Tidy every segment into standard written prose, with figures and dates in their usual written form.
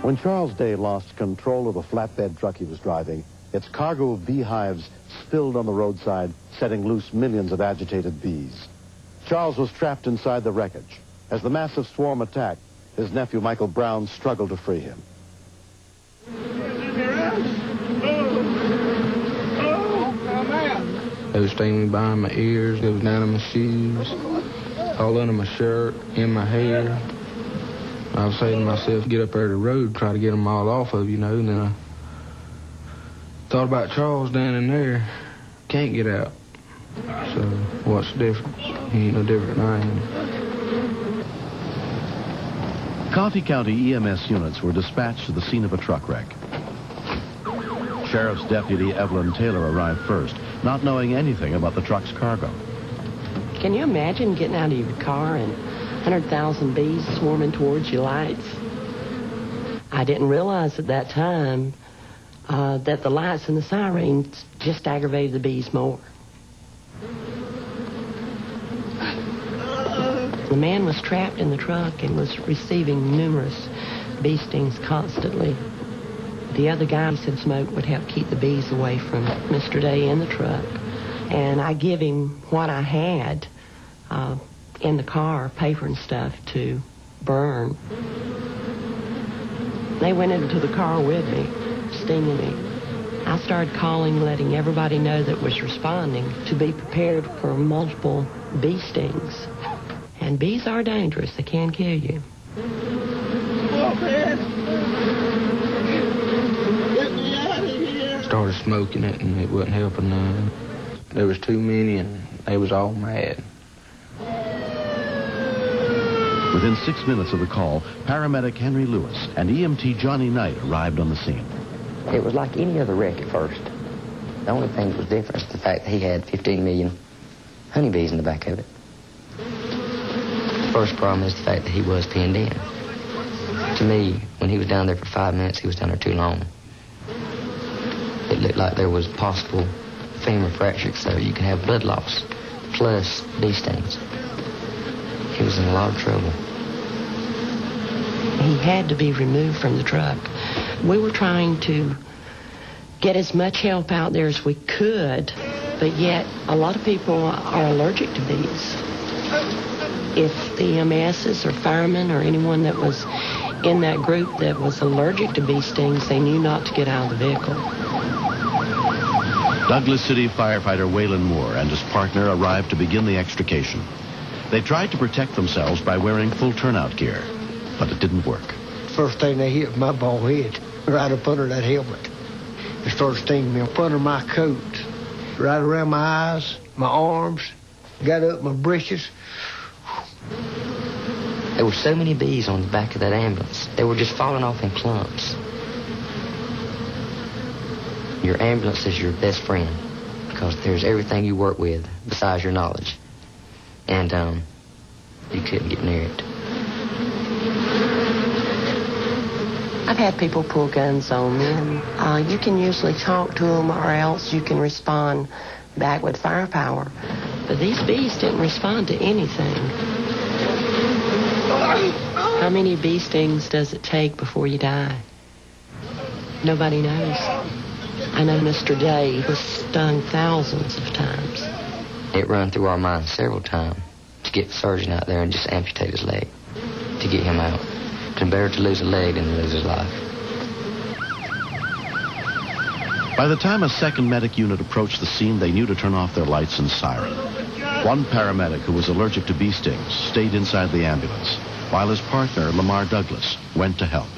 When Charles Day lost control of the flatbed truck he was driving, its cargo of beehives spilled on the roadside, setting loose millions of agitated bees. Charles was trapped inside the wreckage. As the massive swarm attacked, his nephew Michael Brown struggled to free him. It was stinging me behind my ears, it was down in my shoes, all under my shirt, in my hair. I was saying to myself, get up there to the road, try to get them all off of you, know, and then I thought about Charles down in there, can't get out. So what's the difference? He ain't no different than I am. Coffee County EMS units were dispatched to the scene of a truck wreck. Sheriff's Deputy Evelyn Taylor arrived first, not knowing anything about the truck's cargo. Can you imagine getting out of your car and 100,000 bees swarming towards your lights? I didn't realize at that time that the lights and the sirens just aggravated the bees more. The man was trapped in the truck and was receiving numerous bee stings constantly. The other guy said smoke would help keep the bees away from Mr. Day in the truck. And I give him what I had in the car, paper and stuff, to burn. They went into the car with me, stinging me. I started calling, letting everybody know that was responding to be prepared for multiple bee stings. And bees are dangerous. They can kill you. Started smoking it, and it wasn't helping none. There was too many, and they was all mad. Within 6 minutes of the call, paramedic Henry Lewis and EMT Johnny Knight arrived on the scene. It was like any other wreck at first. The only thing that was different is the fact that he had 15 million honeybees in the back of it. The first problem is the fact that he was pinned in. To me, when he was down there for 5 minutes, he was down there too long. It looked like there was possible femur fracture, so you can have blood loss, plus bee stings. He was in a lot of trouble. He had to be removed from the truck. We were trying to get as much help out there as we could, but yet a lot of people are allergic to bees. If the EMSs or firemen or anyone that was in that group that was allergic to bee stings, they knew not to get out of the vehicle. Douglas City firefighter Waylon Moore and his partner arrived to begin the extrication. They tried to protect themselves by wearing full turnout gear, but it didn't work. First thing they hit was my bald head, right up under that helmet. It started stinging me up under my coat, right around my eyes, my arms, got up my britches. There were so many bees on the back of that ambulance. They were just falling off in clumps. Your ambulance is your best friend because there's everything you work with besides your knowledge. And you couldn't get near it. I've had people pull guns on me, and you can usually talk to them or else you can respond back with firepower. But these bees didn't respond to anything. How many bee stings does it take before you die? Nobody knows. I know Mr. Day was stung thousands of times. It ran through our minds several times to get the surgeon out there and just amputate his leg, to get him out. It's better to lose a leg than to lose his life. By the time a second medic unit approached the scene, they knew to turn off their lights and siren. One paramedic who was allergic to bee stings stayed inside the ambulance, while his partner, Lamar Douglas, went to help.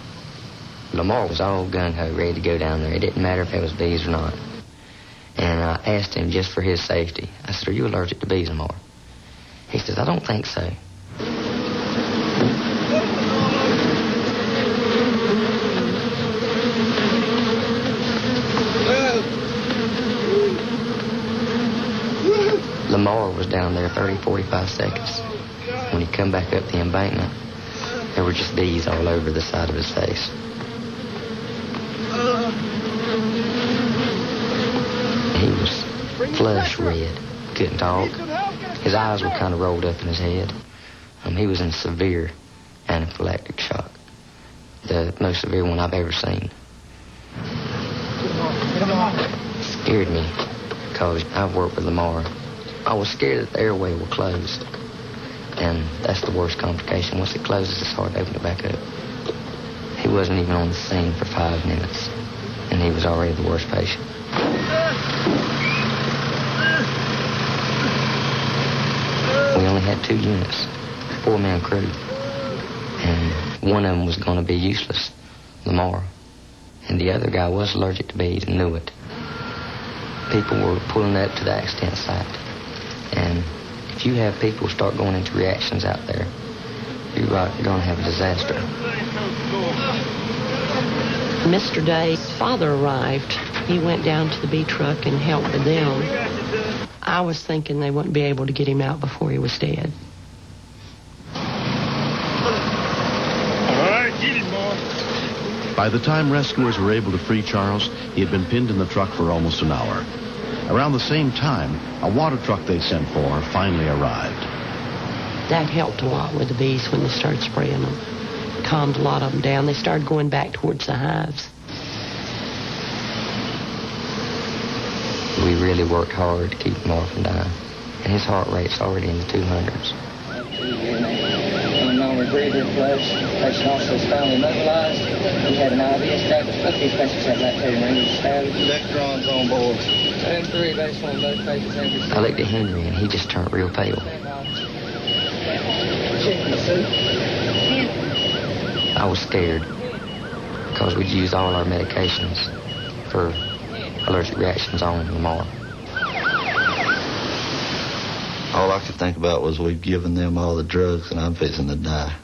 Lamar was all gung-ho, ready to go down there. It didn't matter if it was bees or not. And I asked him just for his safety. I said, "Are you allergic to bees, Lamar?" He says, "I don't think so." Lamar was down there 30, 45 seconds. When he come back up the embankment, there were just bees all over the side of his face. He was flush red, couldn't talk. His eyes were kind of rolled up in his head. He was in severe anaphylactic shock. The most severe one I've ever seen. It scared me because I've worked with Lamar. I was scared that the airway will close, and that's the worst complication. Once it closes, it's hard to open it back up. He wasn't even on the scene for 5 minutes, and he was already the worst patient. We only had 2 units, 4-man crew, and one of them was going to be useless, Lamar, and the other guy was allergic to bees and knew it. People were pulling up to the accident site, and if you have people start going into reactions out there, you're going to have a disaster. Mr. Day's father arrived. He went down to the bee truck and helped with them. I was thinking they wouldn't be able to get him out before he was dead. All right, get him, boy. By the time rescuers were able to free Charles, he had been pinned in the truck for almost an hour. Around the same time, a water truck they sent for finally arrived. That helped a lot with the bees when they started spraying them. Calmed a lot of them down. They started going back towards the hives. We really worked hard to keep Lamar from dying, and his heart rate's already in the 200s. Normal breathing flush. Patient also is finally immobilized. He had an IV established. Both these patients have lactating range status. Electrons on board. 10-3 baseline. Both patients have. I looked at Henry, and he just turned real pale. I was scared because we'd used all our medications for allergic reactions on Lamar. All I could think about was we'd given them all the drugs and I'm fixing to die.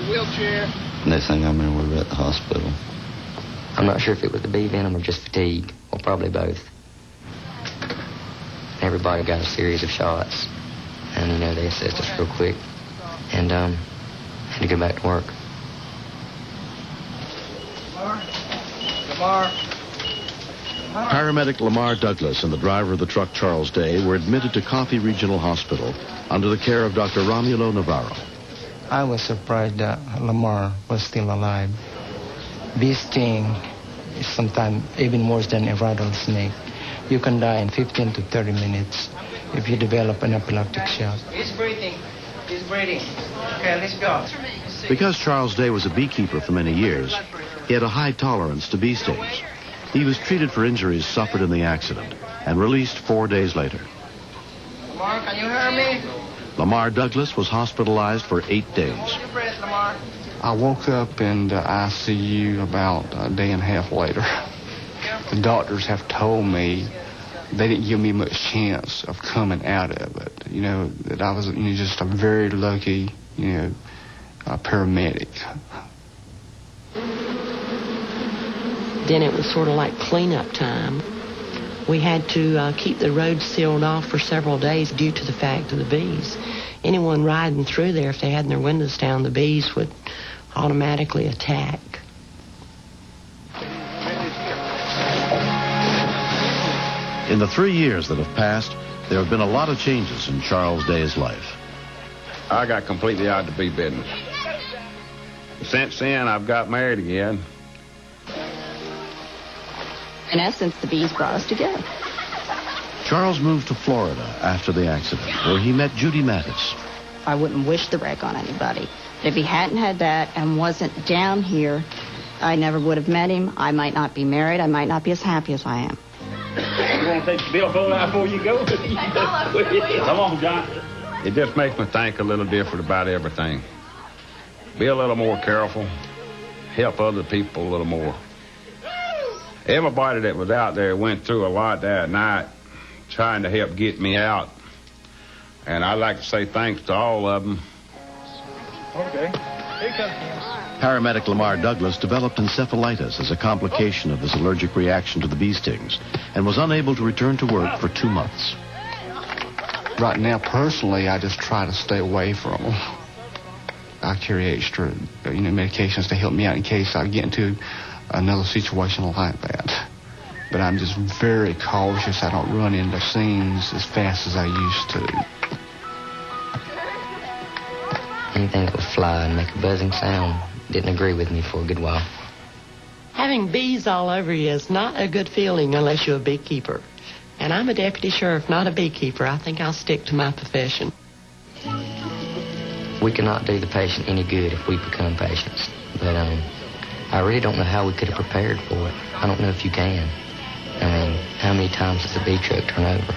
Wheelchair. Next thing I remember, we were at the hospital. I'm not sure if it was the bee venom or just fatigue, or probably both. Everybody got a series of shots, and, they assessed us real quick, and had to go back to work. Lamar. Paramedic Lamar Douglas and the driver of the truck, Charles Day, were admitted to Coffee Regional Hospital under the care of Dr. Romulo Navarro. I was surprised that Lamar was still alive. Bee sting is sometimes even worse than a rattlesnake. You can die in 15 to 30 minutes if you develop an anaphylactic shock. He's breathing. He's breathing. Okay, let's go. Because Charles Day was a beekeeper for many years, he had a high tolerance to bee stings. He was treated for injuries suffered in the accident and released 4 days later. Lamar, can you hear me? Lamar Douglas was hospitalized for 8 days. Hold your breath, Lamar. I woke up in the ICU about a day and a half later. The doctors have told me they didn't give me much chance of coming out of it. That I was just a very lucky, paramedic. Then it was sort of like cleanup time. We had to keep the road sealed off for several days due to the fact of the bees. Anyone riding through there, if they had their windows down, the bees would automatically attack. In the 3 years that have passed, there have been a lot of changes in Charles Day's life. I got completely out of the bee business. Since then, I've got married again. In essence, the bees brought us together. Charles moved to Florida after the accident, where he met Judy Mattis. I wouldn't wish the wreck on anybody. If he hadn't had that and wasn't down here, I never would have met him. I might not be married. I might not be as happy as I am. You want to take the billfold out before you go? Come on, John. It just makes me think a little different about everything. Be a little more careful. Help other people a little more. Everybody that was out there went through a lot that night trying to help get me out. And I'd like to say thanks to all of them. Okay. Here comes Paramedic Lamar Douglas developed encephalitis as a complication of his allergic reaction to the bee stings and was unable to return to work for 2 months. Right now, personally, I just try to stay away from them. I carry extra, medications to help me out in case I get into another situation like that. But I'm just very cautious. I don't run into scenes as fast as I used to. Anything that would fly and make a buzzing sound didn't agree with me for a good while. Having bees all over you is not a good feeling unless you're a beekeeper. And I'm a deputy sheriff, not a beekeeper. I think I'll stick to my profession. We cannot do the patient any good if we become patients. But I really don't know how we could have prepared for it. I don't know if you can. I mean, how many times does a bee truck turn over?